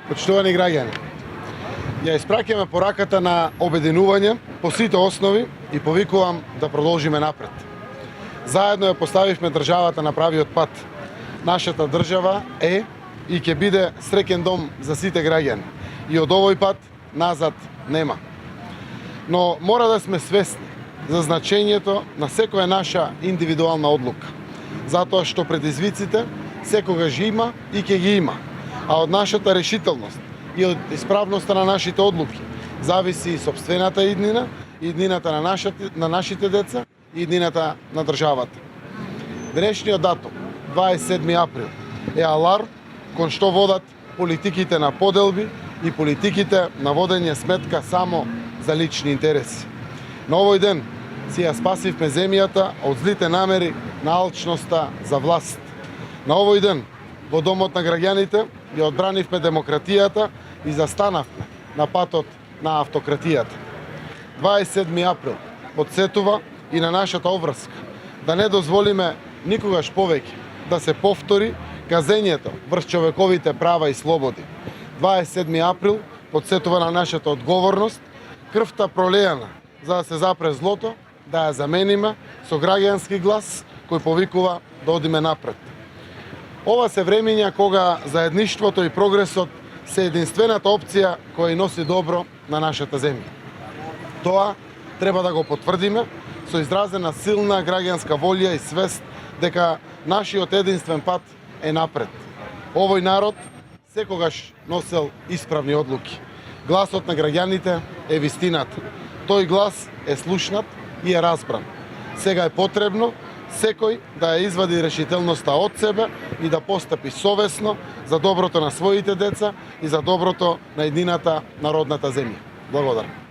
Почитувани граѓани, ја испраќаме пораката на обединување по сите основи и повикувам да продолжиме напред. Заедно ја поставивме државата на правиот пат. Нашата држава е и ќе биде среќен дом за сите граѓани. И од овој пат назад нема. Но мора да сме свесни за значењето на секоја наша индивидуална одлука. Затоа што предизвиците секогаш има и ќе ги има. А од нашата решителност и од исправноста на нашите одлуки зависи и сопствената иднина, иднината на нашите деца и иднината на државата. Денешниот датум, 27 април, е аларм кон што водат политиките на поделби и политиките на водење сметка само за лични интереси. На овој ден си ја спасивме земјата од злите намери на алчноста за власт. На овој ден во домот на граѓаните ја одбранивме демократијата и застанавме на патот на автократијата. 27 април подсетува и на нашата обврска да не дозволиме никогаш повеќе да се повтори газењето врз човековите права и слободи. 27 април подсетува на нашата одговорност, крвта пролејана за да се запре злото, да ја замениме со граѓански глас кој повикува да одиме напред. Ова се времиња кога заедништвото и прогресот се единствената опција која носи добро на нашата земја. Тоа треба да го потврдиме со изразена силна граѓанска волја и свест дека нашиот единствен пат е напред. Овој народ секогаш носел исправни одлуки. Гласот на граѓаните е вистината. Тој глас е слушнат и е разбран. Сега е потребно секој да ја извади решителноста од себе и да постапи совесно за доброто на своите деца и за доброто на еднината народната земја. Благодарам.